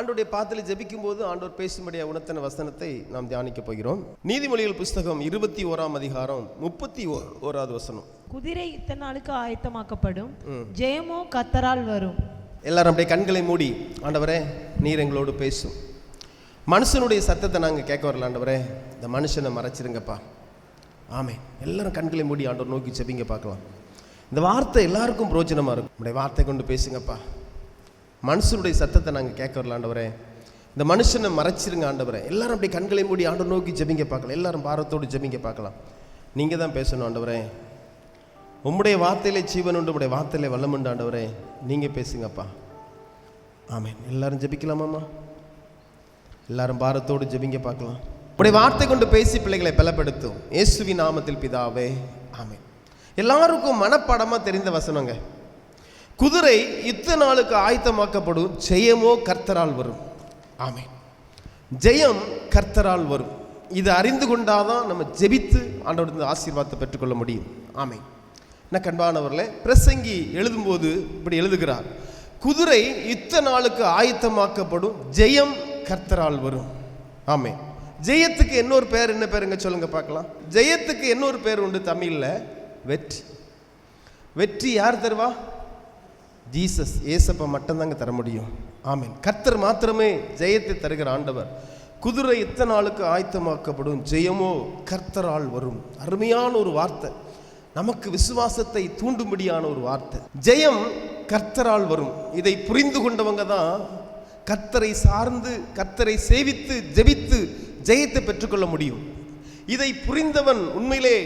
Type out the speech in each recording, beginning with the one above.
ஆண்டோடைய பாத்தில ஜெபிக்கும் போது ஆண்டவர் பேசும்படியா உணர்த்தின வசனத்தை நாம் தியானிக்க போகிறோம். நீதிமொழிகள் புஸ்தகம் 21ஆம் அதிகாரம் 31வது வசனம். குதிரை இத்தனை நாளுக்கு ஆயத்தமாக்கப்படும், ஜெயமோ கர்த்தரால் வரும். எல்லாரும் அப்படியே கண்களை மூடி, ஆண்டவரே நீர் எங்களோடு பேசும். மனுஷனுடைய சத்தத்தை நாங்கள் கேட்க வரல ஆண்டவரே, இந்த மனுஷனை மறைச்சிருங்கப்பா. ஆமே, எல்லாரும் கண்களை மூடி ஆண்டவர் நோக்கி ஜெபிங்க பார்க்கலாம். இந்த வார்த்தை எல்லாருக்கும் பிரோஜனமாக இருக்கும். நம்முடைய வார்த்தை கொண்டு பேசுங்கப்பா. மனுஷனுடைய சத்தத்தை நாங்கள் கேட்க வரல ஆண்டவரே, இந்த மனுஷனை மறைச்சிருங்க ஆண்டவரே. எல்லாரும் அப்படி கண்களை மூடி ஆண்டவர் நோக்கி ஜெபிங்க பார்க்கலாம். எல்லாரும் பாரத்தோடு ஜெபிங்க பார்க்கலாம். நீங்கள் தான் பேசணும் ஆண்டவரே. உம்முடைய வார்த்தையிலே ஜீவன் உண்டு, உம்முடைய வார்த்தையிலே வல்லம் உண்டு ஆண்டவரே. நீங்கள் பேசுங்கப்பா. ஆமேன். எல்லாரும் ஜெபிக்கலாமாம்மா? எல்லாரும் பாரத்தோடு ஜெபிங்க பார்க்கலாம். உடைய வார்த்தை கொண்டு பேசி பிள்ளைகளை பலப்படுத்தும் இயேசுவின் நாமத்தில் பிதாவே, ஆமேன். எல்லாருக்கும் மனப்பாடமாக தெரிந்த வசனங்க. குதிரை இத்தனை நாளுக்கு ஆயத்தமாக்கப்படும், ஜெயமோ கர்த்தரால் வரும். ஆமேன். ஜெயம் கர்த்தரால் வரும். இதை அறிந்து கொண்டாதான் நம்ம ஜெபித்து ஆண்டவருடைய ஆசீர்வாதத்தை பெற்றுக்கொள்ள முடியும். ஆமேன். என்ன கண்பானவர்களே, பிரசங்கி எழுதும்போது இப்படி எழுதுகிறார், குதிரை இத்தனை நாளுக்கு ஆயத்தமாக்கப்படும், ஜெயம் கர்த்தரால் வரும். ஆமேன். ஜெயத்துக்கு இன்னொரு பேர் என்ன பேருங்க சொல்லுங்க பார்க்கலாம். ஜெயத்துக்கு இன்னொரு பேர் உண்டு தமிழில், வெற்றி. வெற்றி யார் தருவா? ஜீசஸ், ஏசப்பா மட்டும்தாங்க தர முடியும். ஆமீன். கர்த்தர் மாத்திரமே ஜெயத்தை தருகிற ஆண்டவர். குதிரை இத்தனை நாளுக்கு ஆயத்தமாக்கப்படும், ஜெயமோ கர்த்தரால் வரும். அருமையான ஒரு வார்த்தை, நமக்கு விசுவாசத்தை தூண்டும்படியான ஒரு வார்த்தை. ஜெயம் கர்த்தரால் வரும். இதை புரிந்து கொண்டவங்க தான் கர்த்தரை சார்ந்து, கர்த்தரை சேவித்து ஜெபித்து ஜெயத்தை பெற்றுக்கொள்ள முடியும். இதை புரிந்தவன் உண்மையிலே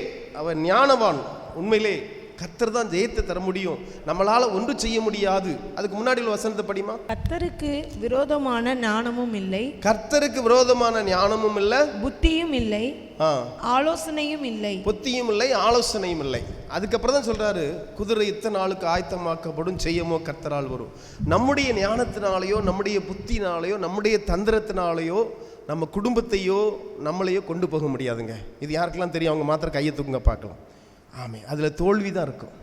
அவன் ஞானவான். உண்மையிலே கர்த்தர் தான் ஜெயத்தை தர முடியும், நம்மளால ஒன்று செய்ய முடியாது. அதுக்கு முன்னாடி உள்ள வசனத்தை படிமா. கர்த்தருக்கு விரோதமான ஞானமும் இல்லை, கர்த்தருக்கு விரோதமான ஞானமும் இல்லை, புத்தியும் இல்லை, ஆலோசனையும் இல்லை. புத்தியும் இல்லை, ஆலோசனையும் இல்லை. அதுக்கப்புறம் தான் சொல்றாரு, குதிரை இத்தனை நாளுக்கு ஆயத்தமாக்கப்படும், ஜெயமோ கர்த்தரால் வரும். நம்முடைய ஞானத்தினாலேயோ, நம்முடைய புத்தினாலேயோ, நம்முடைய தந்திரத்தினாலேயோ நம்ம குடும்பத்தையோ நம்மளையோ கொண்டு போக முடியாதுங்க. இது யாருக்கெல்லாம் தெரியும்? அவங்க மாத்திரம் கையை தூக்குங்க பார்க்கலாம். ஆமே, அதில் தோல்வி தான் இருக்கும்.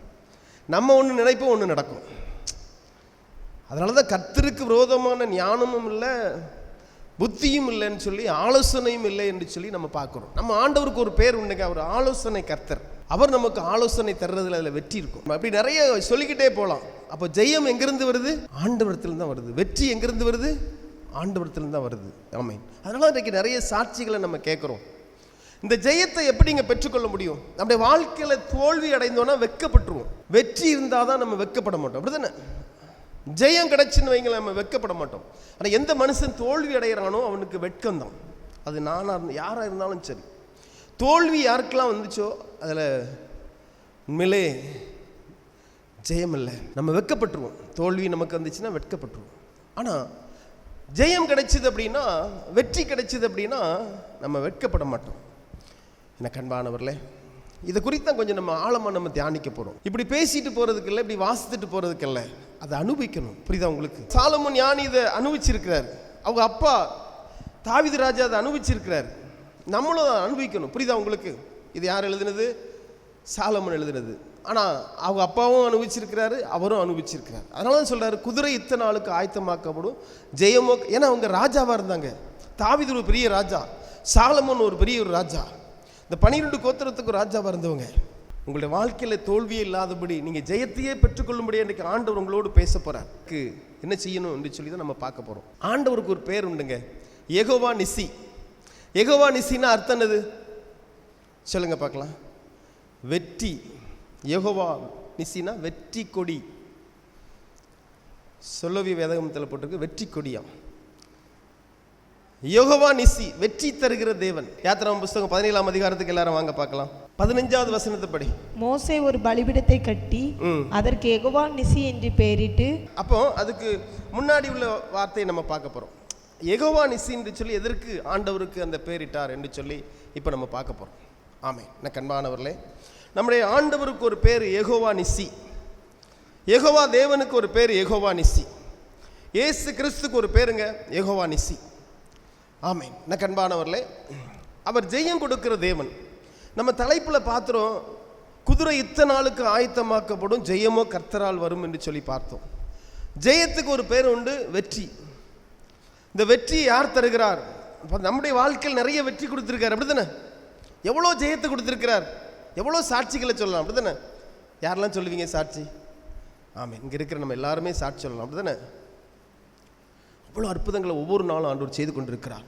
நம்ம ஒன்று நினைப்போம், ஒன்று நடக்கும். அதனால தான் கர்த்தருக்கு விரோதமான ஞானமும் இல்லை, புத்தியும் இல்லைன்னு சொல்லி, ஆலோசனையும் இல்லை என்று சொல்லி நம்ம பார்க்குறோம். நம்ம ஆண்டவருக்கு ஒரு பேர் உண்டுங்க, அவர் ஆலோசனை கர்த்தர். அவர் நமக்கு ஆலோசனை தர்றதுல அதில் வெற்றி இருக்கும். அப்படி நிறைய சொல்லிக்கிட்டே போகலாம். அப்போ ஜெயம் எங்கிருந்து வருது? ஆண்டவரத்தில் தான் வருது. வெற்றி எங்கிருந்து வருது? ஆண்டவரத்தில் தான் வருது. ஆமென். அதனால இன்றைக்கு நிறைய சாட்சிகளை நம்ம கேட்குறோம். இந்த ஜெயத்தை எப்படிங்க பெற்றுக்கொள்ள முடியும்? நம்முடைய வாழ்க்கையில் தோல்வி அடைந்தோன்னா வெட்கப்பட்டுருவோம். வெற்றி இருந்தால் தான் நம்ம வெட்கப்பட மாட்டோம். அப்படி தானே? ஜெயம் கிடைச்சுன்னு வைங்கள, நம்ம வெட்கப்பட மாட்டோம். ஆனால் எந்த மனுஷன் தோல்வி அடைகிறானோ அவனுக்கு வெட்கம்தான். அது நானாக யாராக இருந்தாலும் சரி. தோல்வி யாருக்கெல்லாம் வந்துச்சோ அதில் உண்மையிலே ஜெயம் இல்லை. நம்ம வெட்கப்பட்டுருவோம். தோல்வி நமக்கு வந்துச்சுன்னா வெட்கப்பட்டுருவோம். ஆனால் ஜெயம் கிடைச்சிது அப்படின்னா, வெற்றி கிடைச்சிது அப்படின்னா நம்ம வெட்கப்பட மாட்டோம். என்ன கண்பானவர்களே, இதை குறித்தான் கொஞ்சம் நம்ம ஆழமாக நம்ம தியானிக்க போகிறோம். இப்படி பேசிட்டு போகிறதுக்கு இல்லை, இப்படி வாசித்துட்டு போகிறதுக்கு இல்லை, அதை அனுபவிக்கணும். புரியுதா உங்களுக்கு? சாலமோன் ஞானி இதை அனுபவிச்சிருக்கிறார். அவங்க அப்பா தாவீது ராஜா அதை அனுபவிச்சிருக்கிறார். நம்மளும் அதை அனுபவிக்கணும். புரியுதா உங்களுக்கு? இது யார் எழுதுனது? சாலமோன் எழுதுனது. ஆனால் அவங்க அப்பாவும் அனுபவிச்சிருக்கிறாரு, அவரும் அனுபவிச்சிருக்கிறார். அதனால தான் சொல்கிறாரு, குதிரை இத்தனை நாளுக்கு ஆயத்தமாக்கப்படும், ஜெயமோ. ஏன்னா அவங்க ராஜாவாக இருந்தாங்க. தாவீது ஒரு பெரிய ராஜா, சாலமோன் ஒரு பெரிய ஒரு ராஜா, இந்த 12 கோத்திரத்துக்கு ராஜாவாக இருந்தவங்க. உங்களுடைய வாழ்க்கையில் தோல்வியே இல்லாதபடி நீங்கள் ஜெயத்தையே பெற்றுக்கொள்ளும்படி இன்றைக்கு ஆண்டவர் உங்களோடு பேச போகிறார். என்ன செய்யணும் என்று சொல்லி தான் நம்ம பார்க்க போகிறோம். ஆண்டவருக்கு ஒரு பேர் உண்டுங்க, யெகோவா நிசி. யெகோவா நிசின்னா அர்த்தம் என்னது சொல்லுங்க பார்க்கலாம்? வெற்றி. யெகோவா நிசினா வெற்றி கொடி. சொல்லவி வேதகமத்தில் போட்டிருக்கு வெற்றி கொடியாம். யெகோவா நிசி, வெற்றி தருகிற தேவன். யாத்திராகமம் புஸ்தகம் 17ஆம் அதிகாரத்துக்கு எல்லாரும் வாங்க பார்க்கலாம். 15வது வசனத்தை படி. மோசே ஒரு பலிபீடத்தை கட்டி அதற்கு யெகோவா நிசி என்று பெயரிட்டு. அப்போ அதுக்கு முன்னாடி உள்ள வார்த்தையை நம்ம பார்க்க போறோம். யெகோவா நிசி என்று சொல்லி எதற்கு ஆண்டவருக்கு அந்த பெயரிட்டார் என்று சொல்லி இப்போ நம்ம பார்க்க போறோம். ஆமென். என்ன கண்பானவர்களே, நம்முடைய ஆண்டவருக்கு ஒரு பேர் யெகோவா நிசி. யெகோவா தேவனுக்கு ஒரு பேர் யெகோவா நிசி. இயேசு கிறிஸ்துக்கு ஒரு பேருங்க யெகோவா நிசி. ஆமென். என்ன கண்பானவர்களே, அவர் ஜெயம் கொடுக்கிற தேவன். நம்ம தலைப்பில் பார்த்துறோம், குதிரை இத்தனை நாளுக்கு ஆயத்தமாக்கப்படும், ஜெயமோ கர்த்தரால் வரும் என்று சொல்லி பார்த்தோம். ஜெயத்துக்கு ஒரு பேர் உண்டு, வெற்றி. இந்த வெற்றி யார் தருகிறார்? நம்முடைய வாழ்க்கையில் நிறைய வெற்றி கொடுத்துருக்கார், அப்படித்தானே? எவ்வளோ ஜெயத்தை கொடுத்துருக்கிறார், எவ்வளோ சாட்சிகளை சொல்லலாம், அப்படித்தானே? யாரெல்லாம் சொல்லுவீங்க சாட்சி? ஆமாம், இங்கே இருக்கிற நம்ம எல்லாருமே சாட்சி சொல்லலாம், அப்படித்தானே? அவ்வளோ அற்புதங்களை ஒவ்வொரு நாளும் ஆண்டவர் செய்து கொண்டிருக்கிறார்.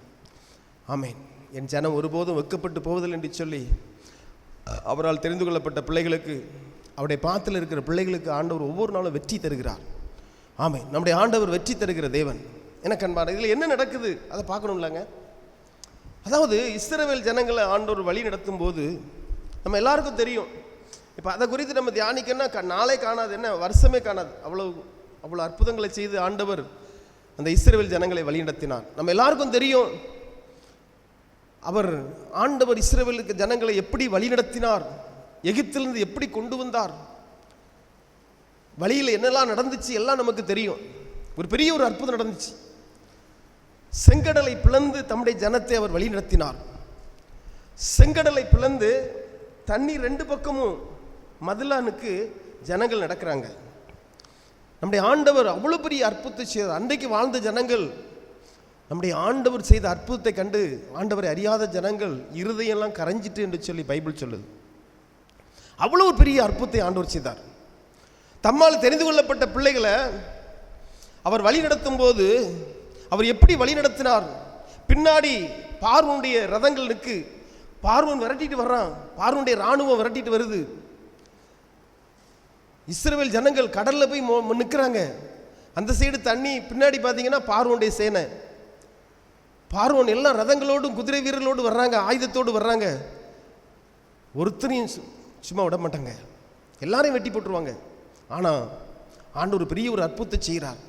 ஆமேன். என் ஜனம் ஒருபோதும் வெட்கப்பட்டு போவதில்லை என்று சொல்லி அவரால் தெரிந்து கொள்ளப்பட்ட பிள்ளைகளுக்கு, அவருடைய பாத்தில் இருக்கிற பிள்ளைகளுக்கு ஆண்டவர் ஒவ்வொரு நாளும் வெற்றி தருகிறார். ஆமேன். நம்முடைய ஆண்டவர் வெற்றி தருகிற தேவன். எனக்கு அன்பான, இதில் என்ன நடக்குது அதை பார்க்கணும்லாங்க. அதாவது இஸ்ரவேல் ஜனங்களை ஆண்டவர் வழி நடத்தும் போது நம்ம எல்லாருக்கும் தெரியும். இப்போ அதை குறித்து நம்ம தியானிக்கணும்னா நாளே காணாது, என்ன வருஷமே காணாது. அவ்வளோ அற்புதங்களை செய்து ஆண்டவர் அந்த இஸ்ரவேல் ஜனங்களை வழி நடத்தினார். நம்ம எல்லாருக்கும் தெரியும் ஆண்டவர் இஸ்ரவேலுக்கு ஜனங்களை எப்படி வழி நடத்தினார், எகிப்திலிருந்து எப்படி கொண்டு வந்தார், வழியில் என்னெல்லாம் நடந்துச்சு எல்லாம் நமக்கு தெரியும். ஒரு பெரிய ஒரு அற்புதம் நடந்துச்சு. செங்கடலை பிளந்து தம்முடைய ஜனத்தை அவர் வழி நடத்தினார். செங்கடலை பிளந்து தண்ணீர் ரெண்டு பக்கமும் மதிலானுக்கு ஜனங்கள் நடக்கிறாங்க. நம்முடைய ஆண்டவர் அவ்வளோ பெரிய அற்புதத்தை செய்தார். அன்றைக்கு வாழ்ந்த ஜனங்கள் நம்முடைய ஆண்டவர் செய்த அற்புதத்தை கண்டு ஆண்டவரை அறியாத ஜனங்கள் இருதயெல்லாம் கரைஞ்சிட்டு என்று சொல்லி பைபிள் சொல்லுது. அவ்வளோ ஒரு பெரிய அற்புதத்தை ஆண்டவர் செய்தார். தம்மால் தெரிந்து கொள்ளப்பட்ட பிள்ளைகளை அவர் வழி நடத்தும் போது அவர் எப்படி வழி நடத்தினார்? பின்னாடி பார்வோனுடைய ரதங்களுக்கு பார்வோன் விரட்டிட்டு வர்றான், பார்வோனுடைய இராணுவம் விரட்டிட்டு வருது. இஸ்ரவேல் ஜனங்கள் கடல்ல போய் நிற்கிறாங்க. அந்த சைடு தண்ணி, பின்னாடி பார்த்தீங்கன்னா பார்வோனுடைய சேனை. பார்வோன் எல்லாம் ரதங்களோடும் குதிரை வீரர்களோடு வர்றாங்க, ஆயுதத்தோடு வர்றாங்க. ஒருத்தரையும் சும்மா விட மாட்டாங்க, எல்லாரையும் வெட்டி போட்டுருவாங்க. ஆனால் ஆண்டவர் பெரிய ஒரு அற்புதத்தை செய்கிறார்.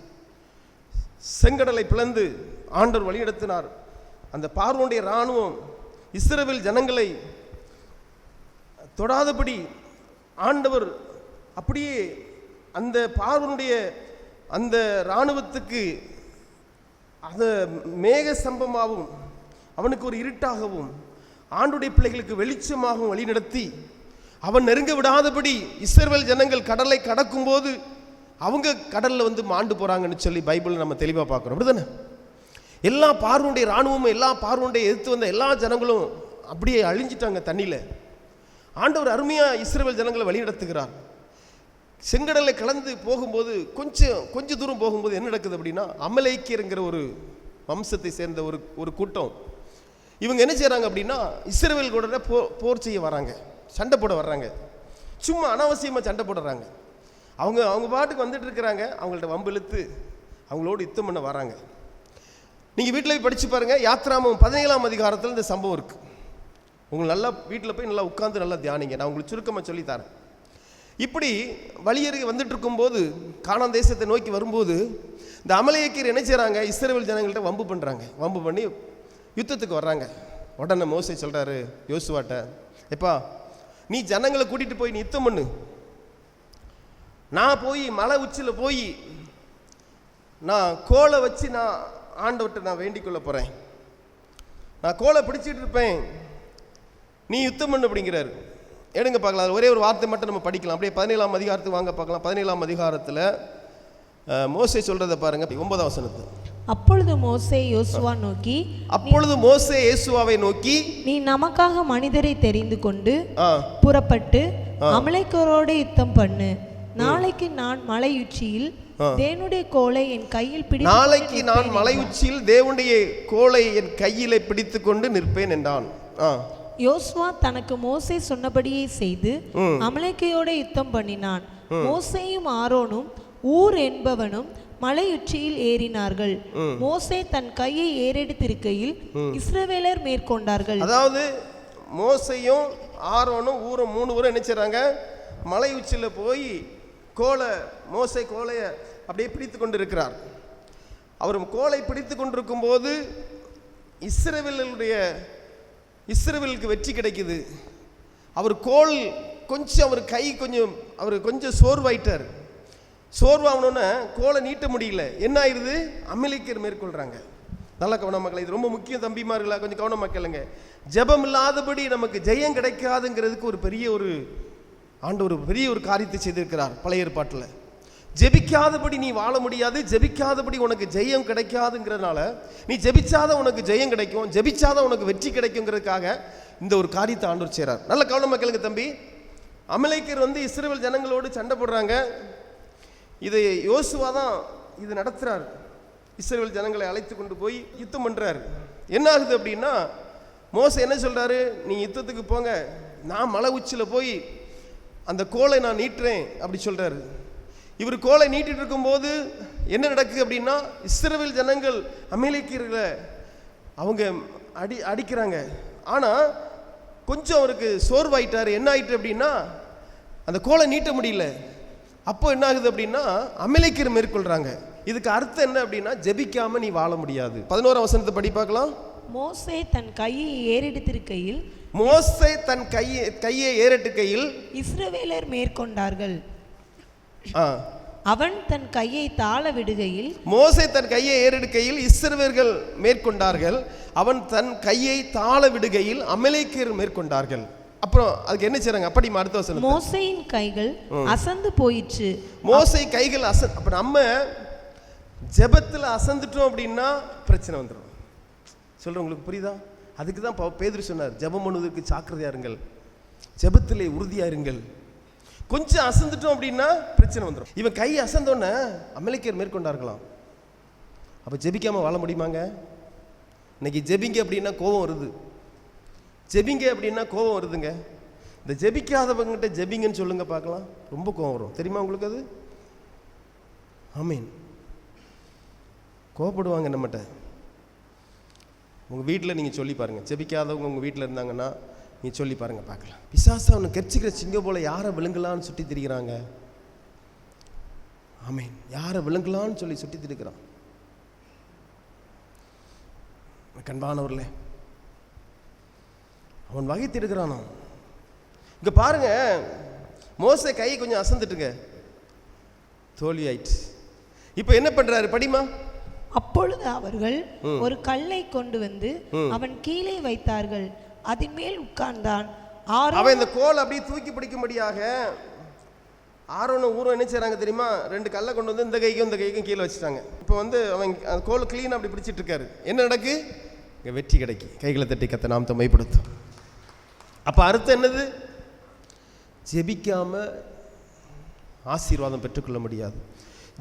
செங்கடலை பிளந்து ஆண்டவர் வழிநடத்தினார். அந்த பார்வோனுடைய இராணுவம் இஸ்ரவேல் ஜனங்களை தொடாதபடி ஆண்டவர் அப்படியே அந்த பார்வோனுடைய அந்த இராணுவத்துக்கு அது மேக ஸ்தம்பமாகவும் அவனுக்கு ஒரு இருட்டாகவும் ஆண்டுடைய பிள்ளைகளுக்கு வெளிச்சமாகவும் வழிநடத்தி அவன் நெருங்க விடாதபடி இஸ்ரவேல் ஜனங்கள் கடலை கடக்கும் போது அவங்க கடலில் வந்து மாண்டு போகிறாங்கன்னு சொல்லி பைபிள் நம்ம தெளிவாக பார்க்குறோம், அப்படிதானே? எல்லா பார்வோனுடைய இராணுவமும் எல்லா பார்வோனுடைய எதிர்த்து வந்த எல்லா ஜனங்களும் அப்படியே அழிஞ்சிட்டாங்க தண்ணியில். ஆண்டவர் அருமையாக இஸ்ரவேல் ஜனங்களை வழி நடத்துகிறார். செங்கடலை கலந்து போகும்போது கொஞ்சம் தூரம் போகும்போது என்ன நடக்குது அப்படின்னா, அமலேக்கியருங்கிற ஒரு வம்சத்தை சேர்ந்த ஒரு கூட்டம் இவங்க என்ன செய்கிறாங்க அப்படின்னா இஸ்ரவேல் கூட போர் செய்ய வராங்க, சண்டை போட வர்றாங்க. சும்மா அனாவசியமாக சண்டை போடுறாங்க. அவங்க பாட்டுக்கு வந்துட்டு இருக்கிறாங்க. அவங்கள்ட்ட வம்பு இழுத்து அவங்களோடு யுத்தம் பண்ண வராங்க. நீங்கள் வீட்டில் போய் படித்து பாருங்கள். யாத்ராமம் 17ஆம் அதிகாரத்தில் இந்த சம்பவம் இருக்குது. உங்களுக்கு நல்லா வீட்டில் போய் நல்லா உட்காந்து நல்லா தியானிங்க. நான் உங்களுக்கு சுருக்கமாக சொல்லித்தரேன். இப்படி வழியருகே வந்துட்டு இருக்கும்போது கானான் தேசத்தை நோக்கி வரும்போது இந்த அமலேக்கியர் என்ன செய்கிறாங்க, இஸ்ரவேல் ஜனங்கள்கிட்ட வம்பு பண்ணுறாங்க. வம்பு பண்ணி யுத்தத்துக்கு வர்றாங்க. உடனே மோசே சொல்கிறாரு யோசுவாட்ட, எப்பா நீ ஜனங்களை கூட்டிகிட்டு போய் நீ யுத்தம் பண்ணு, நான் போய் மலை உச்சியில் போய் நான் கோலை வச்சு நான் ஆண்டவர்கிட்ட நான் வேண்டிக் கொள்ள போகிறேன், நான் கோலை பிடிச்சிட்டு இருப்பேன், நீ யுத்தம் பண்ணு அப்படிங்கிறாரு. எடுங்க பார்க்கலாம். ஒரே ஒரு வார்த்தை மட்டும் நம்ம படிக்கலாம். அப்படியே 17ஆம் அதிகாரத்துக்கு வாங்க பார்க்கலாம். 17ஆம் அதிகாரத்தில் மோசே சொல்றதை பாருங்க, 9ஆம் வசனத்து. அப்பொழுது மோசே யோசுவாவை நோக்கி நீ நமக்காக மனிதரை தெரிந்து கொண்டு புறப்பட்டு அமலேக்கியரோடு யுத்தம் பண்ணு. நாளைக்கு நான் மலையுச்சியில் தேவனுடைய கோலை என் கையில் பிடித்து கொண்டு நிற்பேன் என்றான். யோசுவா தனக்கு மோசே சொன்னபடியே செய்து அமலேக்கியோட யுத்தம் பண்ணினான். மோசேயும் ஆரோனும் ஊர் என்பவனும் மலையுச்சியில் ஏறினார்கள். மோசே தன் கையை ஏறெடுத்திருக்கையில் இஸ்ரவேலர் மேற்கொண்டார்கள். அதாவது மோசையும் ஆரோனும் ஊரும் 3 பேரும் என்ன செய்றாங்க, மலை உச்சியில் போய் மோசே கோலைய அப்படியே பிடித்து கொண்டு இருக்கிறார். அவர் கோலை பிடித்து கொண்டிருக்கும் போது இஸ்ரவேலுக்கு வெற்றி கிடைக்குது. அவர் கோல் கொஞ்சம் அவர் கை அவர் கொஞ்சம் சோர்வாயிட்டார். சோர்வாகணுன்னு கோலை நீட்ட முடியல. என்ன ஆயிடுது, அமலேக்கியர் மேற்கொள்றாங்க. நல்லா கவனமாக, இது ரொம்ப முக்கியம் தம்பிமார்களா, கொஞ்சம் கவனமாக கேளுங்க. ஜெபம் இல்லாதபடி நமக்கு ஜெயம் கிடைக்காதுங்கிறதுக்கு ஒரு பெரிய ஒரு காரியத்தை செய்திருக்கிறார் பழைய ஏற்பாட்டில். ஜெபிக்காதபடி நீ வாழ முடியாது, ஜெபிக்காதபடி உனக்கு ஜெயம் கிடைக்காதுங்கிறதுனால, நீ ஜெபிச்சாத உனக்கு ஜெயம் கிடைக்கும், ஜெபிச்சாத உனக்கு வெற்றி கிடைக்குங்கிறதுக்காக இந்த ஒரு காரியத்தை ஆண்டவர் செய்றார். நல்ல கவனமா கேளுங்க தம்பி. அமலேக்கியர் இஸ்ரவேல் ஜனங்களோடு சண்டை போடுறாங்க. இதை யோசுவா தான் இது நடத்துறார். இஸ்ரவேல் ஜனங்களை அழைத்து கொண்டு போய் யுத்தம் பண்றாரு. என்ன ஆகுது அப்படின்னா, மோசே என்ன சொல்றாரு, நீ யுத்தத்துக்கு போங்க, நான் மலை உச்சியில் போய் அந்த கோலை நான் நீட்டுறேன் அப்படி சொல்றாரு. இவர் கோலை நீட்டிட்டு இருக்கும்போது என்ன நடக்குது அப்படின்னா, இஸ்ரவேல் ஜனங்கள் அமலேக்கியர்களை அவங்க அடிக்கிறாங்க. ஆனால் கொஞ்சம் அவருக்கு சோர்வாயிட்டார். என்ன ஆயிட்டு அப்படின்னா, அந்த கோலை நீட்ட முடியல. அப்போ என்ன ஆகுது அப்படின்னா, அமலேக்கியர் மேற்கொள்றாங்க. இதுக்கு அர்த்தம் என்ன அப்படின்னா, ஜெபிக்காம நீ வாழ முடியாது. 11ஆம் வசனத்தை படி பார்க்கலாம். மோசே தன் கையை ஏறெடுத்திருக்கையில் இஸ்ரவேலர் மேற்கொண்டார்கள். அவன் தன் கையை தாழ விடுகையில், மோசே தன் கையை ஏறெடுக்கையில் இஸ்ரவேலர்கள் மேற்கொண்டார்கள். அவன் தன் கையை தாழ விடுகையில் அமலேக்கியர் மேற்கொண்டார்கள். அப்புறம் அதுக்கு என்ன செய்றாங்க? அப்படி அடுத்த வசனம், மோசேயின் கைகள் அசந்து போயிற்று. மோசே கைகள் அப்ப நம்ம ஜெபத்தில் அசந்துட்டோம் அப்படின்னா பிரச்சனை வந்துடும். சொல்றேன், உங்களுக்கு புரியுதா? அதுக்கு தான் பேதுரு சொன்னார், ஜெபம் பண்ணுவதற்கு ஜாக்கிரதையா இருங்கள், ஜெபத்திலே உறுதியா இருங்கள். கொஞ்சம் அசந்துட்டோம் அப்படின்னா பிரச்சனை வந்துடும். இவன் கை அசந்தோன்னே அமலேக்கியர் மேற்கொண்டார்களாம். அப்போ ஜெபிக்காம வாழ முடியுமாங்க? இன்னைக்கு ஜெபிங்க அப்படின்னா கோபம் வருது, ஜெபிங்க அப்படின்னா கோபம் வருதுங்க. இந்த ஜெபிக்காதவங்கிட்ட ஜெபிங்கன்னு சொல்லுங்க பார்க்கலாம், ரொம்ப கோபம் வரும். தெரியுமா உங்களுக்கு அது? ஆமீன். கோபப்படுவாங்க நம்மகிட்ட. உங்கள் வீட்டில் நீங்கள் சொல்லி பாருங்கள், ஜெபிக்காதவங்க உங்கள் வீட்டில் இருந்தாங்கன்னா நீங்கள் சொல்லி பாருங்கள் பார்க்கலாம். பிசாசு அவனை கெச்சிக்கிற சிங்க போல யாரை விழுங்கலான்னு சுற்றி திரிகிறாங்க. ஆமீன். யாரை விழுங்கலான்னு சொல்லி சுற்றி திரிக்கிறான். கண்பானவர்களே, அவன் வகை திடுக்கிறானோ. இங்கே பாருங்க, மோசே கை கொஞ்சம் அசந்துட்டுங்க, தோல்வி ஆயிடுச்சு. இப்போ என்ன பண்றாரு படிமா? அப்பொழுது அவர்கள் ஒரு கல்லை கொண்டு வந்து அவன் கீழே வைத்தார்கள், அதன் மேல் உட்கார்ந்தான். அவன் இந்த கோல் அப்படியே தூக்கி பிடிக்கும்படியாக ஆரோனும் ஊரும் என்ன செய்றாங்க தெரியுமா? 2 கல்லை கொண்டு வந்து இந்த கைக்கும் இந்த கைக்கும் கீழே வச்சுட்டாங்க. இப்போ அவன் அந்த கோல் கிளீனாக அப்படி பிடிச்சிட்டு இருக்காரு. என்ன நடக்கு? இங்கே வெற்றி கிடைக்கி. கைகளை தட்டி கத்த நாமத்தை மைப்படுத்தும். அப்போ அர்த்தம் என்னது? ஜெபிக்காம ஆசீர்வாதம் பெற்றுக்கொள்ள முடியாது,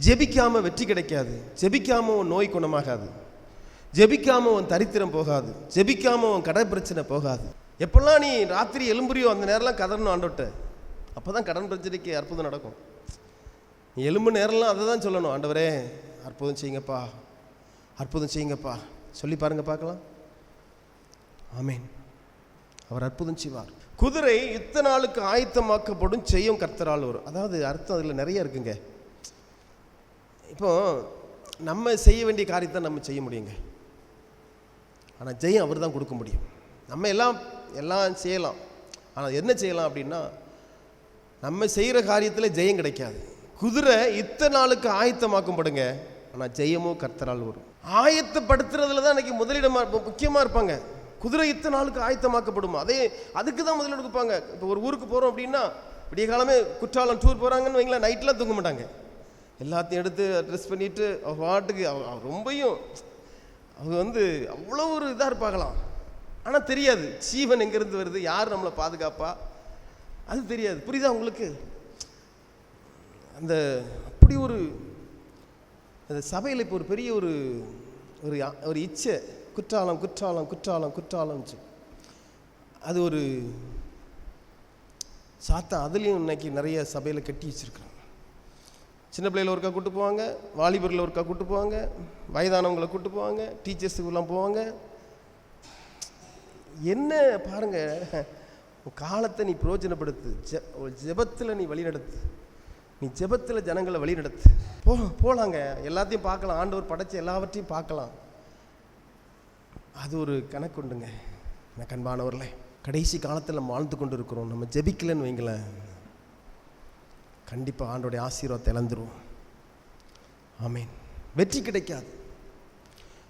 ஜெபிக்காம வெற்றி கிடைக்காது, ஜெபிக்காம உன் நோய் குணமாகாது, ஜெபிக்காம உன் தரித்திரம் போகாது, ஜெபிக்காம உன் கடன் பிரச்சனை போகாது. எப்பெல்லாம் நீ ராத்திரி எலும்புறியோ அந்த நேரம்லாம் கதறணும் ஆண்டவர்கிட்ட. அப்போ தான் கடன் பிரச்சனைக்கு அற்புதம் நடக்கும். நீ எலும்பு நேரம்லாம் அதை தான் சொல்லணும், ஆண்டவரே அற்புதம் செய்யுங்கப்பா, அற்புதம் செய்யுங்கப்பா சொல்லி பாருங்க பார்க்கலாம். ஆமீன். அவர் அற்புதம் செய்வார். குதிரை யுத்த நாளுக்கு ஆயத்தமாக்கப்படும் செய்யும் கர்த்தரால் வரும். அதாவது அர்த்தம் அதில் நிறைய இருக்குங்க. இப்போ நம்ம செய்ய வேண்டிய காரியத்தை நம்ம செய்ய முடியுங்க, ஆனால் ஜெயம் அவர் தான் கொடுக்க முடியும். நம்ம எல்லாம் செய்யலாம், ஆனால் என்ன செய்யலாம் அப்படின்னா, நம்ம செய்கிற காரியத்தில் ஜெயம் கிடைக்காது. குதிரை இத்தனை நாளுக்கு ஆயத்தமாக்கப்படுங்க, ஆனால் ஜெயமோ கர்த்தரால் வரும். ஆயத்தப்படுத்துறதுல தான் இன்னைக்கு முதலிடமாக முக்கியமாக இருப்பாங்க. குதிரை இத்தனை நாளுக்கு ஆயத்தமாக்கப்படுமா, அதுக்கு தான் முதலிடம் கொடுப்பாங்க. இப்போ ஒரு ஊருக்கு போகிறோம் அப்படின்னா, விடிய காலமே குற்றாலம் டூர் போகிறாங்கன்னு வைங்களேன், நைட்லாம் தூங்க மாட்டாங்க. எல்லாத்தையும் எடுத்து ட்ரெஸ் பண்ணிவிட்டு வாட்டுக்கு ரொம்பையும் அவங்க அவ்வளோ ஒரு இதாக இருப்பாங்களாம். ஆனால் தெரியாது ஜீவன் எங்கேருந்து வருது, யார் நம்மளை பாதுகாப்பா, அது தெரியாது. புரியுதா உங்களுக்கு? அந்த அப்படி ஒரு அந்த சபையில் இப்போ ஒரு பெரிய ஒரு இச்சை, குற்றாலம் குற்றாலம் குற்றாலம் குற்றாலம், அது ஒரு சாத்தா. அதுலேயும் இன்னைக்கு நிறைய சபையில் கட்டி வச்சுருக்குறாங்க. சின்ன பிள்ளைகளை ஒருக்கா கூட்டு போவாங்க, வாலிபர்களை ஒருக்கா கூட்டு போவாங்க, வயதானவங்களை கூட்டு போவாங்க, டீச்சர்ஸுக்கெல்லாம் போவாங்க. என்ன பாருங்க, காலத்தை நீ பிரயோஜனப்படுத்து, ஜெபத்தில் நீ வழிநடத்து, நீ ஜெபத்தில் ஜனங்களை வழிநடத்து. போகலாங்க, எல்லாத்தையும் பார்க்கலாம், ஆண்டவர் படைச்ச எல்லாவற்றையும் பார்க்கலாம். அது ஒரு கணக்கு உண்டுங்க. கண்பானவர்களே, கடைசி காலத்தில் நம்ம வாழ்ந்து கொண்டு இருக்கிறோம். நம்ம ஜெபிக்கலன்னு வைங்களேன், கண்டிப்பாக ஆண்டோடைய ஆசீர்வாதத்தை இழந்துருவோம். ஆமீன். வெற்றி கிடைக்காது.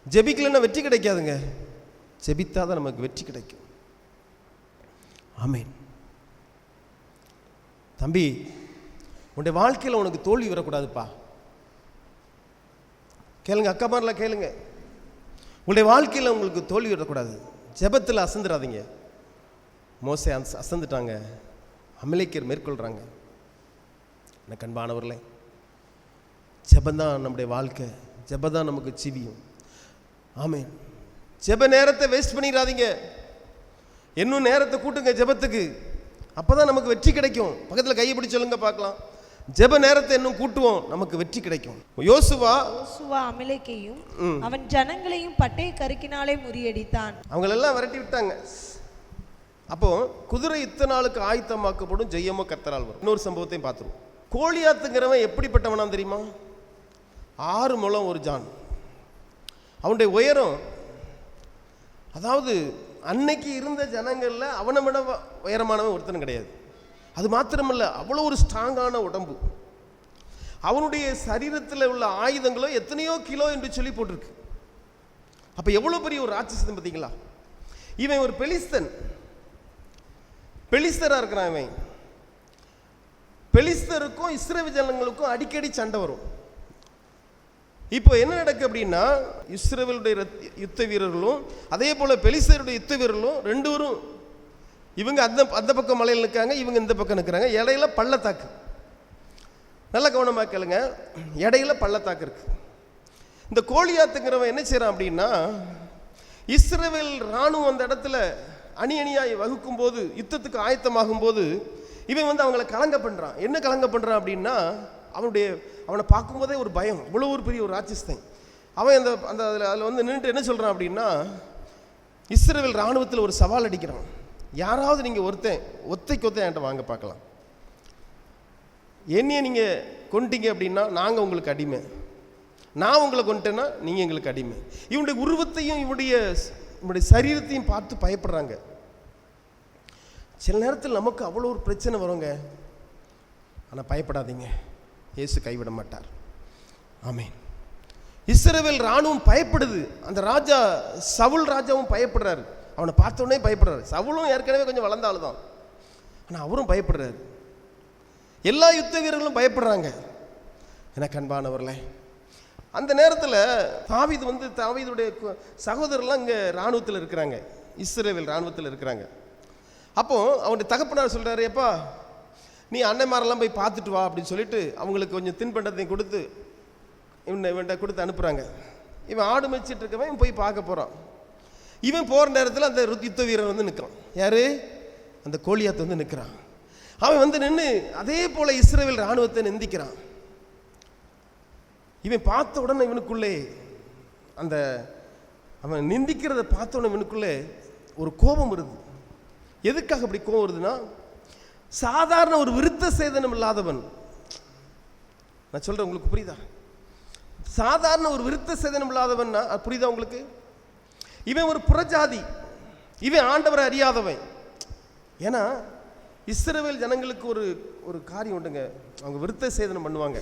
ஜெபிக்கலன்னா வெற்றி கிடைக்காதுங்க, ஜெபித்தாதான் நமக்கு வெற்றி கிடைக்கும். ஆமீன். தம்பி, உன்னுடைய வாழ்க்கையில் உனக்கு தோல்வி வரக்கூடாதுப்பா. கேளுங்க, அக்காமாரில் கேளுங்க, உங்களுடைய வாழ்க்கையில் உங்களுக்கு தோல்வி வரக்கூடாது. ஜெபத்தில் அசந்துடாதீங்க. மோசே அசந்துட்டாங்க, அமலேக்கியர் மேற்கொள்கிறாங்க. எனக்கு அன்பானவர்களே, ஜெபந்தான் நம்முடைய வாழ்க்கை, ஜெபந்தான் நமக்கு ஜீவியம். ஆமென். ஜெப நேரத்தை வேஸ்ட் பண்ணிடாதீங்க. இன்னும் நேரத்தை கூட்டுங்க ஜெபத்துக்கு, அப்போதான் நமக்கு வெற்றி கிடைக்கும். பக்கத்தில் கையை பிடிச்சு சொல்லுங்க பார்க்கலாம். ஜெப நேரத்தை இன்னும் கூட்டுவோம், நமக்கு வெற்றி கிடைக்கும். யோசுவா அமலேக்கையும் அவன் ஜனங்களையும் பட்டய கருக்கினாலே முறியடித்தான். அவங்களெல்லாம் விரட்டி விட்டாங்க. அப்போ குதிரை இத்தனை நாளுக்கு ஆயத்தமாக்கப்படும், ஜெயமோ கர்த்தரால் வரும். இன்னொரு சம்பவத்தையும் பார்த்துருவோம். கோலியாத்துங்கிறவன் எப்படிப்பட்டவனா தெரியுமா? 6 முழம் 1 ஜான். அவனுடைய உயரம், அதாவது அன்னைக்கு இருந்த ஜனங்கள்ல அவனை விட உயரமானவன் ஒருத்தனும் கிடையாது. அது மாத்திரமல்ல, அவ்வளோ ஒரு ஸ்ட்ராங்கான உடம்பு. அவனுடைய சரீரத்தில் உள்ள ஆயுதங்களோ எத்தனையோ கிலோ என்று சொல்லி போட்டிருக்கு. அப்போ எவ்வளோ பெரிய ஒரு ராட்சசன் பார்த்தீங்களா? இவன் ஒரு பெலிஸ்தராக இருக்கிறான். இவன் பெலிஸ்தருக்கும் இஸ்ரவேல் ஜனங்களுக்கும் அடிக்கடி சண்டை வரும். இப்போ என்ன நடக்கு அப்படின்னா, இஸ்ரவேலுடைய யுத்த வீரர்களும் அதே போல பெலிஸ்தருடைய யுத்த வீரர்களும் ரெண்டு பேரும், இவங்க அந்த பக்கம் மலையில் நிற்காங்க, இவங்க இந்த பக்கம் நிற்கிறாங்க. இடையில பள்ளத்தாக்கு. நல்ல கவனமாக கேளுங்க, இடையில பள்ளத்தாக்கு இருக்கு. இந்த கோலியாத்துங்கிறவன் என்ன செய்யறான் அப்படின்னா, இஸ்ரவேல் இராணுவம் அந்த இடத்துல அணியாய் வகுக்கும் போது, யுத்தத்துக்கு ஆயத்தமாகும் போது இவன் வந்து அவங்களை கலங்க பண்றான். என்ன கலங்க பண்றான் அப்படின்னா, அவனை பார்க்கும்போதே ஒரு பயம். இவ்வளோ ஒரு பெரிய ஒரு ராட்சசன். அவன் அதில் வந்து நின்றுட்டு என்ன சொல்றான் அப்படின்னா, இஸ்ரவேல் இராணுவத்தில் ஒரு சவால் அடிக்கிறான். யாராவது நீங்கள் ஒத்தைக்கு என்கிட்ட வாங்க பார்க்கலாம். என்னைய நீங்கள் கொண்டீங்க அப்படின்னா நாங்கள் உங்களுக்கு அடிமை, நான் உங்களை கொண்டேன்னா நீங்கள் எங்களுக்கு அடிமை. இவனுடைய உருவத்தையும் இவனுடைய சரீரத்தையும் பார்த்து பயப்படுறாங்க. சில நேரத்தில் நமக்கு அவ்வளோ ஒரு பிரச்சனை வருங்க. ஆனால் பயப்படாதீங்க, இயேசு கைவிட மாட்டார். ஆமென். இஸ்ரவேல் இராணுவம் பயப்படுது. அந்த ராஜா சவுல் ராஜாவும் பயப்படுறாரு. அவனை பார்த்த உடனே பயப்படுறாரு. சவுலும் ஏற்கனவே கொஞ்சம் வளர்ந்த ஆளு தான், ஆனால் அவரும் பயப்படுறாரு. எல்லா யுத்த வீரர்களும் பயப்படுறாங்க. எனக்கு அன்பானவர்களே, அந்த நேரத்தில் தாவீதுடைய சகோதரர்லாம் இங்கே இராணுவத்தில் இருக்கிறாங்க, இஸ்ரவேல் இராணுவத்தில் இருக்கிறாங்க. அப்போ அவனுடைய தகப்பனார் சொல்கிறாரு, எப்பா நீ அன்னைமாரெல்லாம் போய் பார்த்துட்டு வா அப்படின்னு சொல்லிட்டு அவங்களுக்கு கொஞ்சம் தின்பண்டத்தையும் கொடுத்து இவன்கிட்ட கொடுத்து அனுப்புகிறாங்க. இவன் ஆடு மேய்ச்சிட்டு இருக்கவன் இவன் போய் பார்க்க போகிறான். இவன் போகிற நேரத்தில் அந்த யுத்த வீரர் வந்து நிற்கிறான். யாரு? அந்த கோலியாத் வந்து நிற்கிறான். அவன் வந்து நின்று அதே போல் இஸ்ரவேல் இராணுவத்தை நிந்திக்கிறான். இவன் பார்த்த உடனே இவனுக்குள்ளே அவன் நிந்திக்கிறத பார்த்த உடனே இவனுக்குள்ளே ஒரு கோபம் வருது. எதுக்காக அப்படி கோபம் வருதுன்னா, சாதாரண ஒரு விருத்த சேதனம் இல்லாதவன், நான் சொல்கிறேன் உங்களுக்கு புரியுதா? சாதாரண ஒரு விருத்த சேதனம் இல்லாதவன்னா புரியுதா உங்களுக்கு? இவன் ஒரு புறஜாதி, இவன் ஆண்டவரை அறியாதவன். ஏன்னா இஸ்ரவேல் ஜனங்களுக்கு ஒரு காரியம் உண்டுங்க, அவங்க விருத்த சேதனம் பண்ணுவாங்க.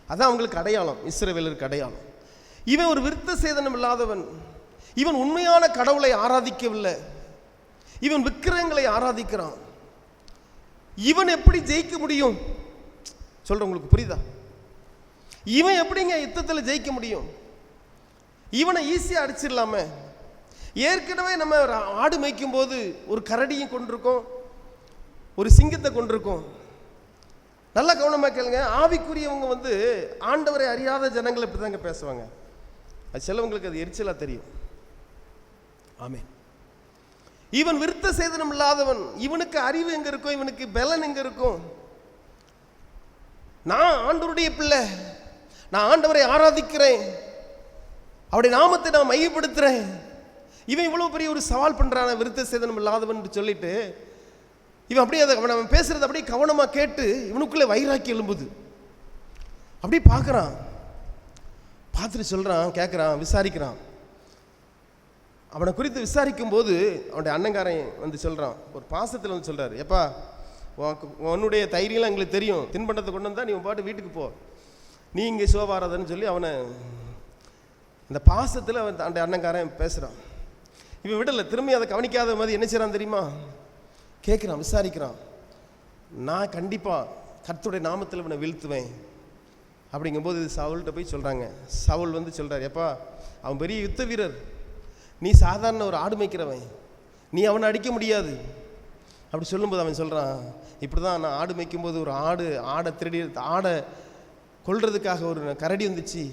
அதான் அவங்களுக்கு அடையாளம், இஸ்ரவேலருக்கு அடையாளம். இவன் ஒரு விருத்த சேதனம் இல்லாதவன். இவன் உண்மையான கடவுளை ஆராதிக்கவில்லை, இவன் விக்கிரகங்களை ஆராதிக்கிறான். இவன் எப்படி ஜெயிக்க முடியும்? சொல்ற உங்களுக்கு புரியுதா? இவன் எப்படிங்க யுத்தத்தில் ஜெயிக்க முடியும்? இவனை ஈஸியாக அடிச்சிடலாமே. ஏற்கனவே நம்ம ஆடு மேய்க்கும் போது ஒரு கரடியும் கொண்டிருக்கோம், ஒரு சிங்கத்தை கொண்டிருக்கோம். நல்லா கவனமாக கேளுங்க. ஆவிக்குரியவங்க வந்து ஆண்டவரை அறியாத ஜனங்களை இப்படி தாங்க பேசுவாங்க. அது சிலவங்களுக்கு அது எரிச்சலாக தெரியும். ஆமென். இவன் விருத்த சேதனம் இல்லாதவன். இவனுக்கு அறிவு எங்க இருக்கும்? இவனுக்கு பலன் எங்க இருக்கும்? நான் ஆண்டவருடைய பிள்ளை, நான் ஆண்டவரை ஆராதிக்கிறேன், அவருடைய நாமத்தை நான் மையப்படுத்துறேன். இவன் இவ்வளவு பெரிய ஒரு சவால் பண்றான, விருத்த சேதனம் இல்லாதவன் சொல்லிட்டு இவன் அப்படியே அவன் பேசுறது அப்படியே கவனமா கேட்டு இவனுக்குள்ள வைராக்கி எழும்புது. அப்படி பார்க்கறான், பார்த்துட்டு சொல்றான், கேட்கறான், விசாரிக்கிறான். அவனை குறித்து விசாரிக்கும் போது அவனுடைய அண்ணங்காரன் வந்து சொல்றான், ஒரு பாசத்தில் வந்து சொல்றாரு, எப்பா உன்னுடைய தைரியெல்லாம் எங்களுக்கு தெரியும், தின்பண்டத்தை கொண்டு வந்தா நீ பாட்டு வீட்டுக்கு போ, நீ இங்கே சோவாராதன்னு சொல்லி அவனை அந்த பாசத்தில் அவன் அந்த அண்ணங்காரன் பேசுகிறான். இவன் விடலை, திரும்பி அதை கவனிக்காத மாதிரி என்ன செய்கிறான் தெரியுமா? கேட்குறான், விசாரிக்கிறான். நான் கண்டிப்பாக கர்த்தருடைய நாமத்தில் இவனை வீழ்த்துவேன் அப்படிங்கும்போது இது சவுல்கிட்ட போய் சொல்கிறாங்க. சவுல் வந்து சொல்கிறார், எப்பா அவன் பெரிய யுத்த வீரர், நீ சாதாரண ஒரு ஆடு மேய்க்கிறவன், நீ அவனை அடிக்க முடியாது. அப்படி சொல்லும்போது அவன் சொல்கிறான், இப்படி தான் நான் ஆடு மேய்க்கும்போது ஒரு ஆடை கொல்றதுக்காக ஒரு கரடி வந்துச்சு,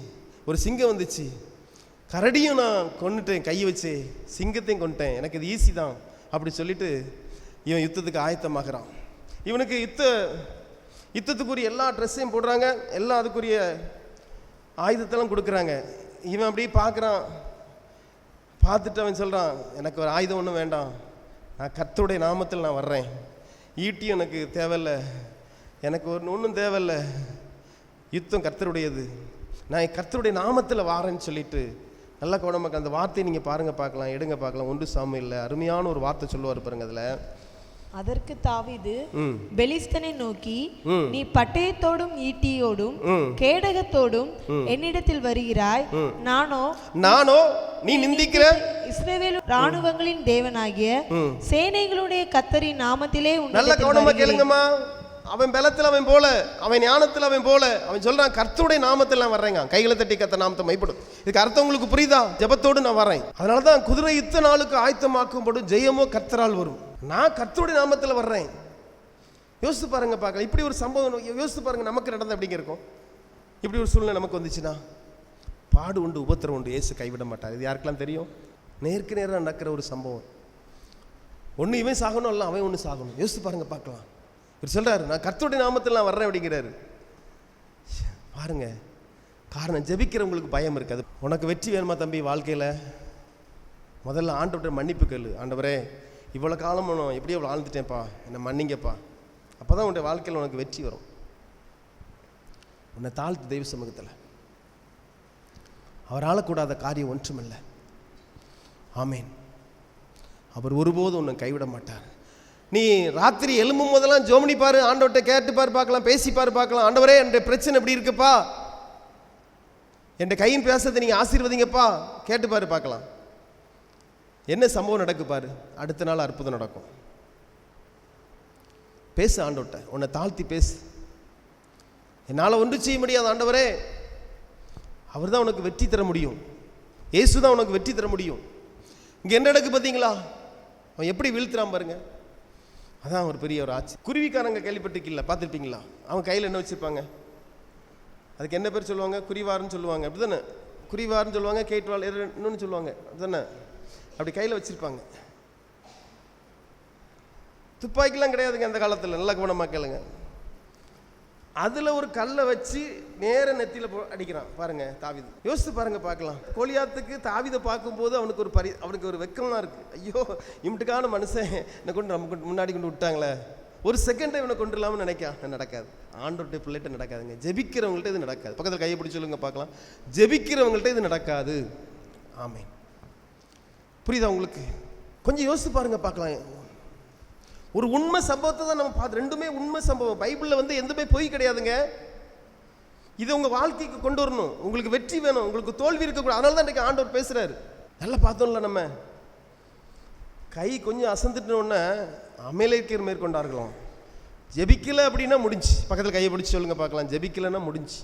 ஒரு சிங்கம் வந்துச்சு, கரடியும் நான் கொண்டுட்டேன், கை வச்சு சிங்கத்தையும் கொண்டுட்டேன், எனக்கு இது ஈஸி தான் அப்படி சொல்லிட்டு இவன் யுத்தத்துக்கு ஆயத்தமாகறான். இவனுக்கு யுத்தத்துக்குரிய எல்லா ட்ரெஸ்ஸையும் போடுறாங்க, எல்லாம் அதுக்குரிய ஆயுதத்தெல்லாம் கொடுக்குறாங்க. இவன் அப்படியே பார்க்குறான். பார்த்துட்டு அவன் சொல்கிறான், எனக்கு ஒரு ஆயுதம் ஒன்றும் வேண்டாம், நான் கர்த்தருடைய நாமத்தில் நான் வர்றேன், ஈட்டியும் எனக்கு தேவையில்லை, எனக்கு ஒன்றும் தேவையில்லை, யுத்தம் கர்த்தருடையது, நான் கர்த்தருடைய நாமத்தில் வாரேன்னு சொல்லிட்டு நல்லா கவனமாக அந்த வார்த்தையை நீங்கள் பாருங்கள், பார்க்கலாம், எடுங்க பார்க்கலாம். 1 சாமுவேல்ல அருமையான ஒரு வார்த்தை சொல்லுவார் பாருங்க. அதில் அதற்கு தாவீது பெலிஸ்தனை நோக்கி, நீ பட்டயத்தோடும் ஈட்டியோடும் கேடகத்தோடும் என்னிடத்தில் வருகிறாய், நானோ நீ நிந்திக்கிற இஸ்ரவேல் ராணுவங்களின் தேவனாகிய சேனைகளுடைய கர்த்தரின் நாமத்திலே. நல்ல கவனமா கேளுங்கம்மா. அவன் பலத்தில் அவன் போல, அவன் ஞானத்தில் அவன் போல, அவன் சொல்றான் கர்த்தருடைய நாமத்தில் நான் வர்றேங்க, கைகளை தட்டி கர்த்தர் நாமத்தை மைப்படும். இதுக்கு அர்த்தம் உங்களுக்கு புரியுதா? ஜெபத்தோடு நான் வரேன். அதனாலதான் குதிரை யுத்த நாளுக்கு ஆயத்தமாக்கும்படும் ஜெயமோ கர்த்தரால் வரும். நான் கர்த்தருடைய நாமத்தில் வர்றேன். யோசித்து பாருங்க, பார்க்கலாம். இப்படி ஒரு சம்பவம் யோசித்து பாருங்க, நமக்கு நடந்த அப்படிங்க இருக்கும். இப்படி ஒரு சூழ்நிலை நமக்கு வந்துச்சுன்னா, பாடு உண்டு, உபத்திரம் உண்டு, இயேசு கைவிட மாட்டார். இது யாருக்கெல்லாம் தெரியும்? நேருக்கு நேராக நடக்கிற ஒரு சம்பவம். ஒன்று இவன் சாகணும், இல்லை அவன் ஒன்று சாகணும். யோசித்து பாருங்க, பார்க்கலாம். இவர் சொல்றாரு, நான் கர்த்தருடைய நாமத்தில் நான் வர்றேன் அப்படிங்கிறாரு. பாருங்க, காரணம் ஜெபிக்கிறவங்களுக்கு பயம் இருக்காது. உனக்கு வெற்றி வேணுமா தம்பி வாழ்க்கையில்? முதல்ல ஆண்டவர்கிட்ட மன்னிப்பு கேளு. ஆண்டவரே, இவ்வளோ காலம் நான் எப்படியோ வாழ்ந்துட்டேன்ப்பா, என்னை மன்னிங்கப்பா. அப்போ தான் உன்னுடைய வாழ்க்கையில் உனக்கு வெற்றி வரும். உன்னை தாழ்த்து தெய்வ சமூகத்தில். அவரால் கூடாத காரியம் ஒன்றுமில்லை. ஆமேன். அவர் ஒருபோதும் உன்னை கைவிட மாட்டார். நீ ராத்திரி எழும்பும் போதெல்லாம் ஜோமனி பாரு, ஆண்டவர்கிட்ட கேட்டுப்பாரு பார்க்கலாம், பேசிப்பாரு பார்க்கலாம். ஆண்டவரே, என்னுடைய பிரச்சனை எப்படி இருக்குப்பா, என் கையின் பேசத்தை நீங்கள் ஆசீர்வதிங்கப்பா, கேட்டுப்பாரு பார்க்கலாம். என்ன சம்பவம் நடக்கு பாரு, அடுத்த நாள் அற்புதம் நடக்கும். பேசு ஆண்டவர்கிட்ட, உன்னை தாழ்த்தி பேசு. என்னால் ஒன்று செய்ய முடியாது ஆண்டவரே, அவர் தான் உனக்கு வெற்றி தர முடியும். இயேசு தான் உனக்கு வெற்றி தர முடியும். இங்கே என்ன நடக்கு பார்த்தீங்களா? அவன் எப்படி வீழ்த்துறான் பாருங்க. அதான் ஒரு பெரிய ஒரு ஆட்சி. குருவிக்காரங்க கேள்விப்பட்டிருக்கீங்களா, பார்த்துருப்பீங்களா? அவங்க கையில் என்ன வச்சுருப்பாங்க? அதுக்கு என்ன பேர் சொல்லுவாங்க? குறிவாருன்னு சொல்லுவாங்க, அப்படி தானே? குறிவாருன்னு சொல்லுவாங்க, கேட்வாள் இன்னொன்று சொல்லுவாங்க, அப்படி தானே? அப்படி கையில் வச்சுருப்பாங்க. துப்பாக்கிலாம் கிடையாதுங்க அந்த காலத்தில், நல்லா கவனமாக கேளுங்க. அதில் ஒரு கல்லை வச்சு நேர நெத்தியில் அடிக்கிறான் பாருங்க தாவீது. யோசித்து பாருங்க பார்க்கலாம். கோலியாத்துக்கு தாவீதை பார்க்கும்போது அவனுக்கு ஒரு வெக்கமாக இருக்குது. ஐயோ, இம்ட்டுக்கான மனுஷன் என்னை கொண்டு நம்ம முன்னாடி கொண்டு விட்டாங்களே, ஒரு செகண்டை இவனை கொண்டு இல்லாமல் நடக்காது. ஆண்டோடைய பிள்ளைகிட்ட நடக்காதுங்க. ஜெபிக்கிறவங்கள்ட்ட இது நடக்காது. பக்கத்தில் கையை பிடிச்சி சொல்லுங்க பார்க்கலாம். ஜெபிக்கிறவங்கள்ட்ட இது நடக்காது. ஆமேன். புரியுதா உங்களுக்கு? கொஞ்சம் யோசித்து பாருங்க பார்க்கலாம். ஒரு உண்மை சம்பவத்தை தான் நம்ம பார்த்து, ரெண்டுமே உண்மை சம்பவம். பைபிளில் வந்து எதுவுமே பொய் கிடையாதுங்க. இதை உங்கள் வாழ்க்கைக்கு கொண்டு வரணும். உங்களுக்கு வெற்றி வேணும், உங்களுக்கு தோல்வி இருக்கக்கூடாது. அதனால தான் இன்றைக்கி ஆண்டவர் பேசுகிறாரு. நல்லா பார்த்தோம்ல, நம்ம கை கொஞ்சம் அசந்துட்டோன்னே அமலேக்கியர் மேற்கொண்டார்களாம். ஜெபிக்கலை அப்படின்னா முடிஞ்சு. பக்கத்தில் கையை பிடிச்சி சொல்லுங்க பார்க்கலாம். ஜெபிக்கலைன்னா முடிஞ்சு.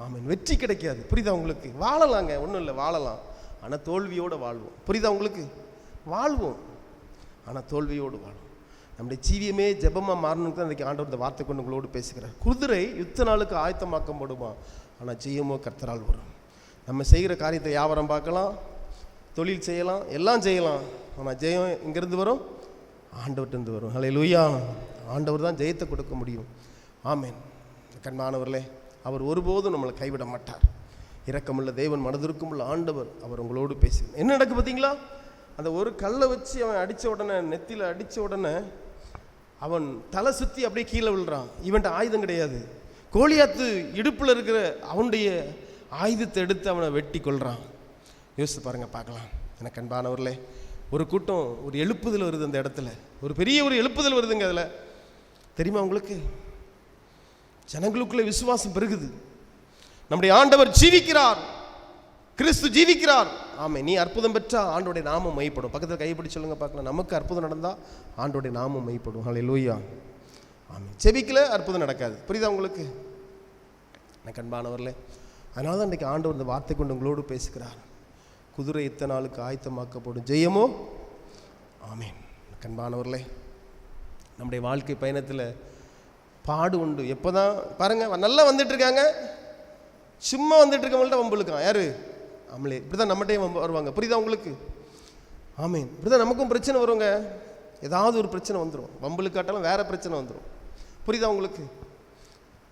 ஆமாம், வெற்றி கிடைக்காது. புரியுதா உங்களுக்கு? வாழலாங்க, ஒன்றும் இல்லை, வாழலாம். ஆனால் தோல்வியோடு வாழ்வோம். புரியுதா உங்களுக்கு? வாழ்வோம், ஆனால் தோல்வியோடு வாழும். நம்முடைய ஜீவியமே ஜெபமாக மாறணும்னு தான் இன்றைக்கி ஆண்டவர் இந்த வார்த்தை கொண்டு உங்களோடு பேசுகிறார். குதிரை யுத்த நாளுக்கு ஆயத்தமாக்கப்படுமா, ஆனால் ஜெயமோ கர்த்தரால் வரும். நம்ம செய்கிற காரியத்தை வியாபாரம் பார்க்கலாம், தொழில் செய்யலாம், எல்லாம் செய்யலாம், ஆனால் ஜெயம் இங்கேருந்து வரும், ஆண்டவர்கிட்டருந்து வரும். ஹல்லேலூயா. ஆண்டவர் தான் ஜெயத்தை கொடுக்க முடியும். ஆமேன். கண்மானவர்களே, அவர் ஒருபோதும் நம்மளை கைவிட மாட்டார். இரக்கமுள்ள தேவன், மனதிற்குமுள்ள ஆண்டவர், அவர் உங்களோடு பேசுகிறார். என்ன நடக்கு பார்த்தீங்களா? அந்த ஒரு கல்லை வச்சு அவன் அடித்த உடனே, நெத்தியில் அடித்த உடனே அவன் தலை சுற்றி அப்படியே கீழே விழுறான். இவன்ட்ட ஆயுதம் கிடையாது. கோலியாத்து இடுப்பில் இருக்கிற அவனுடைய ஆயுதத்தை எடுத்து அவனை வெட்டி கொள்கிறான். யோசித்து பாருங்க பார்க்கலாம். எனக்கு அன்பானவர்களே, ஒரு கூட்டம், ஒரு எழுப்புதல் வருது அந்த இடத்துல. ஒரு பெரிய ஒரு எழுப்புதல் வருதுங்க. அதில் தெரியுமா உங்களுக்கு? ஜனங்களுக்குள்ள விசுவாசம் பெருகுது. நம்முடைய ஆண்டவர் ஜீவிக்கிறார், கிறிஸ்து ஜீவிக்கிறார். ஆமாம், நீ அற்புதம் பெற்றா ஆண்டோடைய நாமம் மைப்படும். பக்கத்தில் கைப்பிடி சொல்லுங்க பார்க்கலாம். நமக்கு அற்புதம் நடந்தால் ஆண்டோடைய நாமம் மைப்படும். ஹல்லேலூயா. ஆமாம், ஜெபிக்கல அற்புதம் நடக்காது. புரியுதா உங்களுக்கு? எனக்கு அன்பானவர்களே, அதனால தான் இன்றைக்கி ஆண்டவர் இந்த வார்த்தை கொண்டு உங்களோடு பேசுகிறார். குதிரை இத்தனை நாளுக்கு ஆயத்தமாக்கப்படும், ஜெயமோ. ஆமீன். அன்பானவர்களே, நம்முடைய வாழ்க்கை பயணத்தில் பாடு உண்டு. எப்போ தான் பாருங்கள், நல்லா வந்துட்டுருக்காங்க, சும்மா வந்துட்டு இருக்கவங்கள்ட்ட வம்புழுக்கான் யார்? ஆமலே. இப்படி தான் நம்மகிட்டையும் வருவாங்க. புரியுதா உங்களுக்கு? ஆமீன். இப்படி தான் நமக்கும் பிரச்சனை வருங்க. ஏதாவது ஒரு பிரச்சனை வந்துடும், வம்புழுக்காட்டாலும் வேறு பிரச்சனை வந்துடும். புரியுதா உங்களுக்கு?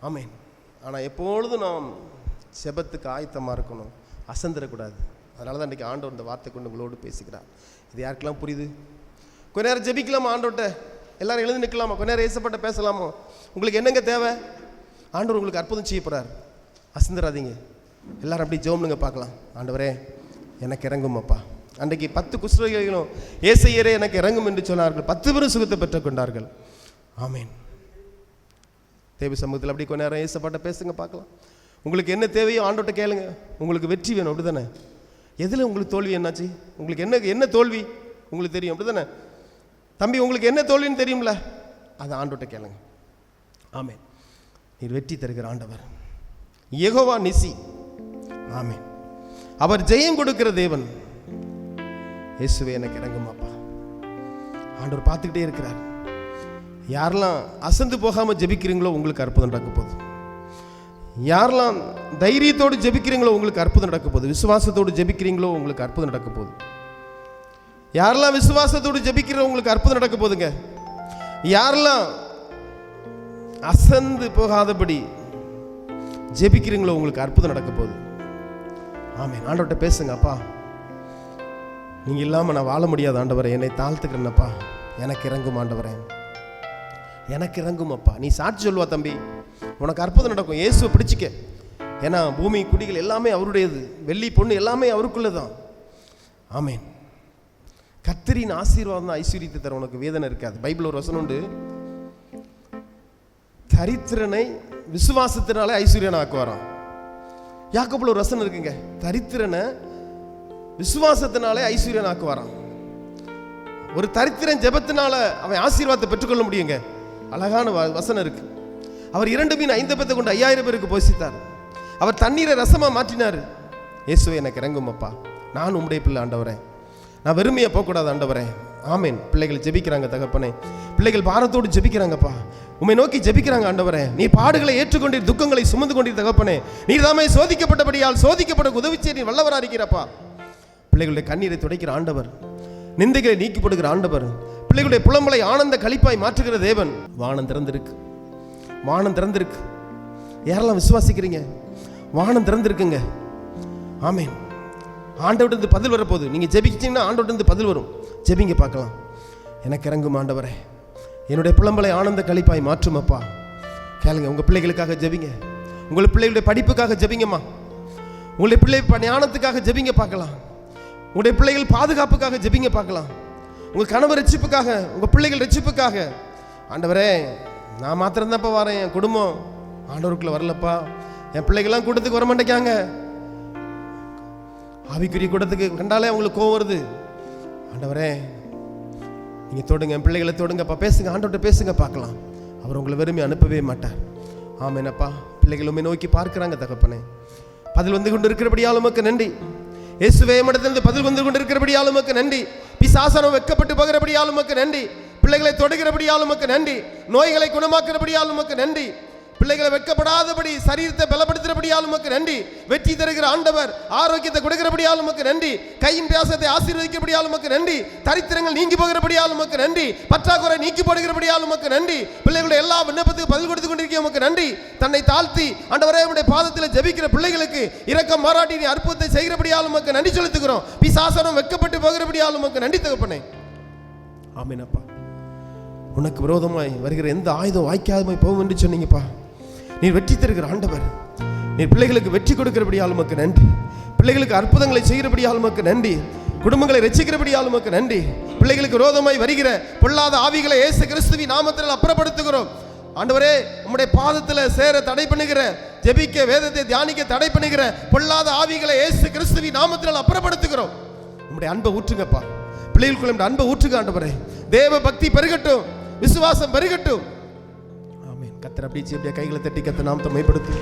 ஆமீன். ஆனால் எப்பொழுதும் நாம் செபத்துக்கு ஆயத்தமாக இருக்கணும், அசந்திரக்கூடாது. அதனால தான் இன்றைக்கி ஆண்டவர் இந்த வார்த்தை கொண்டு உங்களோடு பேசுகிறார். இது யாருக்கெல்லாம் புரியுது? கொஞ்ச நேரம் ஜெபிக்கலாமா ஆண்டவர்கிட்ட? எல்லாரும் எழுந்து நிற்கலாமா? கொஞ்ச நேரம் ஏசப்பட்ட பேசலாமா? உங்களுக்கு என்னங்க தேவை? ஆண்டவர் உங்களுக்கு அற்புதம் செய்ய போகிறார். அசந்துராதீங்க. எல்லாரும் அப்படி ஜெபம்னுங்க பார்க்கலாம். ஆண்டவரே எனக்கு இறங்குமப்பா. அன்றைக்கு 10 குஷ்டரோகிகளும் ஏசையரே எனக்கு இறங்கும் என்று சொன்னார்கள். 10 பேரும் சுகத்தை பெற்றுக் கொண்டார்கள். ஆமீன். தேவ சமூகத்தில் அப்படி கொஞ்ச நேரம் ஏசப்பட்ட பேசுங்க பார்க்கலாம். உங்களுக்கு என்ன தேவையோ ஆண்டவர்கிட்ட கேளுங்க. உங்களுக்கு வெற்றி வேணும், அப்படி தானே? எதில் உங்களுக்கு தோல்வி என்னாச்சு? உங்களுக்கு என்ன தோல்வி உங்களுக்கு தெரியும், அப்படி தானே தம்பி? உங்களுக்கு என்ன தோல்வின்னு தெரியும்ல, அதை ஆண்டவர்கிட்ட கேளுங்க. ஆமீன். நீர் வெற்றி தருகிற ஆண்டவர் யெகோவா நிசி. ஆமீன். அவர் ஜெயம் கொடுக்கிற தேவன். இயேசுவே எனக்கு இறங்குமாப்பா. ஆண்டவர் பார்த்துக்கிட்டே இருக்கிறார். யாரெல்லாம் அசந்து போகாமல் ஜெபிக்கிறீங்களோ உங்களுக்கு அற்புதம் நடக்க போகுது. யாரெல்லாம் தைரியத்தோடு ஜெபிக்கிறீங்களோ உங்களுக்கு அற்புதம் நடக்க போகுது. விசுவாசத்தோடு ஜெபிக்கிறீங்களோ உங்களுக்கு அற்புதம் நடக்க போகுது. யாரெல்லாம் விசுவாசத்தோடு ஜெபிக்கிறோம் உங்களுக்கு அற்புதம் நடக்க போகுதுங்க. யாரெல்லாம் அசந்து போகாதபடி ஜெபிக்கிறீங்களோ உங்களுக்கு அற்புதம் நடக்க போகுது. ஆமீன். ஆண்டவர்கிட்ட பேசுங்க. அப்பா, நீங்க இல்லாமல் நான் வாழ முடியாது ஆண்டவரே, என்னை தாழ்த்துக்கிறேன்னப்பா, எனக்கு இறங்கும் ஆண்டவரே, எனக்கு இறங்கும் அப்பா. நீ சாட்சி சொல்லுவா தம்பி, உனக்கு அற்புதம் நடக்கும். இயேசுவை பிடிச்சிக்க. ஏன்னா பூமி குடிகள் எல்லாமே அவருடையது, வெள்ளி பொண்ணு எல்லாமே அவருக்குள்ளதான். ஆமீன். கர்த்தரின் ஆசீர்வாதம் தான் ஐஸ்வர்யத்தை தர, உனக்கு வேதனை இருக்காது. பைபிள் ஒரு வசனம் உண்டு, தரித்திரனை விசுவாசத்தினாலே ஐஸ்வர்யனை ஆக்குவாராம். யாக்கோபுல ஒரு வசனம் இருக்குங்க, தரித்திரனை விசுவாசத்தினாலே ஐஸ்வர்யனை ஆக்குவாராம். ஒரு தரித்திரன் ஜெபத்தினால அவன் ஆசீர்வாதத்தை பெற்றுக்கொள்ள முடியுங்க. அழகான வசனம் இருக்கு. அவர் 2 மீன் 5 அப்பத்தை கொண்டு 5000 பேருக்கு போஷித்தார். அவர் தண்ணீரை ரசமா மாற்றினார். இயேசுவே எனக்கு இறங்கும் அப்பா, நான் உம்முடைய பிள்ளை ஆண்டவரே, நான் வெறுமையா போகக்கூடாது ஆண்டவரே. ஆமீன். பிள்ளைகள் ஜெபிக்கிறாங்க தகப்பனே, பிள்ளைகள் பாரத்தோடு ஜெபிக்கிறாங்கப்பா, உம்மை நோக்கி ஜெபிக்கிறாங்க ஆண்டவரே. நீ பாடுகளை ஏற்றுக்கொண்டீர், துக்கங்களை சுமந்து கொண்டீர் தகப்பனே. நீர் தாமே சோதிக்கப்பட்டபடியால் சோதிக்கப்பட உதவிச்சே நீ வல்லவராக இருக்கிறப்பா. பிள்ளைகளுடைய கண்ணீரை துடைக்கிற ஆண்டவர், நிந்தைகளை நீக்கி போடுகிற ஆண்டவர், பிள்ளைகளுடைய புலம்பலை ஆனந்த களிப்பாய் மாற்றுகிற தேவன். வானம் திறந்திருக்கு, வானம் திறந்திருக்கு. யாரெல்லாம் விசுவாசிக்கிறீங்க? வானம் திறந்திருக்குங்க. ஆமீன். ஆண்டவர்கிட்ட பதில் வரப்போகுது. நீங்கள் ஜெபிச்சிங்கன்னா ஆண்டவர்கிட்ட பதில் வரும். ஜெபிங்க பார்க்கலாம். எனக்கு இறங்கும் ஆண்டவரே, என்னுடைய புலம்பலை ஆனந்த களிப்பாய் மாற்றும் அப்பா. கேளுங்க. உங்கள் பிள்ளைகளுக்காக ஜெபிங்க. உங்கள் பிள்ளைகளுடைய படிப்புக்காக ஜெபிங்கம்மா. உங்களுடைய பிள்ளை ஞானத்துக்காக ஜெபிங்க பார்க்கலாம். உங்களுடைய பிள்ளைகள் பாதுகாப்புக்காக ஜெபிங்க பார்க்கலாம். உங்கள் கணவர் ரட்சிப்புக்காக, உங்கள் பிள்ளைகள் ரட்சிப்புக்காக. ஆண்டவரே, நான் மாத்திரம்தான்ப்பா வரேன், என் குடும்பம் ஆண்டவருக்குள்ள வரலப்பா, என் பிள்ளைகள்லாம் கூட்டத்துக்கு வர மாட்டேங்காங்க, ஆவிக்குரிய கூட்டத்துக்கு கண்டாலே அவங்களுக்கு கோவம் வருது. ஆண்டவரே நீங்க தொடுங்க, என் பிள்ளைகளை தொடுங்கப்பா. பேசுங்க, ஆண்டவர்கிட்ட பேசுங்க பார்க்கலாம். அவர் உங்களை வெறுமை அனுப்பவே மாட்டார். ஆமேனப்பா. பிள்ளைகளுமே நோக்கி பார்க்கிறாங்க தகப்பனே. பதில் வந்து கொண்டு இருக்கிறபடியால் உமக்கு நன்றி. இயேசுவே மடத்திலிருந்து பதில் வந்து கொண்டு இருக்கிறபடியால் உமக்கு நன்றி. பிசாசனம் வெட்கப்பட்டு போகிறபடியால் உமக்கு நன்றி. பிள்ளைகளை தொடுகிறபடியால் உமக்கு நன்றி. நோய்களை குணமாக்குறபடியால் உமக்கு நன்றி. பிள்ளைகளை வெட்கப்படாதபடி சரீரத்தை பலப்படுத்துகிறபடியால் உமக்கு நன்றி. வெற்றி தருகிற ஆண்டவர், ஆரோக்கியத்தை கொடுக்கிறபடியால் உமக்கு நன்றி. கையின் பியாசத்தை ஆசீர்வதிக்கிறபடியால் உமக்கு நன்றி. தரித்திரங்கள் நீங்கி போகிறபடியால் உமக்கு நன்றி. பற்றாக்குறை நீக்கி போடுகிறபடியால் உமக்கு நன்றி. பிள்ளைகளுடைய எல்லா விண்ணப்பத்துக்கு பதில் கொடுத்து கொண்டிருக்க உமக்கு நன்றி. தன்னை தாழ்த்தி ஆண்டவரே உம்முடைய பாதத்தில் ஜெபிக்கிற பிள்ளைகளுக்கு இரக்கம் மாறாட்டி நீ அற்புதத்தை செய்கிறபடியால் உமக்கு நன்றி செலுத்துகிறோம். பிசாசனம் வெட்கப்பட்டு போகிறபடியால் உமக்கு நன்றி தகப்பனே. ஆமெனப்பா. உனக்கு விரோதமாய் வருகிற எந்த ஆயுதம் வாய்க்காதமாய் போகும் என்று சொன்னீங்கப்பா. நீர் வெற்றி தருகிற ஆண்டவர். நீர் பிள்ளைகளுக்கு வெற்றி கொடுக்கிறபடியால் உமக்கு நன்றி. பிள்ளைகளுக்கு அற்புதங்களை செய்கிறபடியால் உமக்கு நன்றி. குடும்பங்களை ரட்சிக்கிறபடியால் உமக்கு நன்றி. பிள்ளைகளுக்கு விரோதமாய் வருகிற பொல்லாத ஆவிகளை இயேசு கிறிஸ்துவின் நாமத்தில் அப்புறப்படுத்துகிறோம். ஆண்டவரே உம்முடைய பாதத்தில் சேர தடை பண்ணுகிற, ஜெபிக்க வேதத்தை தியானிக்க தடை பண்ணுகிற பொல்லாத ஆவிகளை இயேசு கிறிஸ்துவின் நாமத்தில் அப்புறப்படுத்துகிறோம். உம்முடைய அன்பை ஊற்றுங்கப்பா. பிள்ளைகளுக்குள்ள அன்பை ஊற்றுங்க ஆண்டவரே. தேவ பக்தி பெருகட்டும், விசுவாசம் பெருகட்டும். கத்தர் அப்படியே கைகளை தட்டி கத்த நாமத்தை மேம்படுத்து.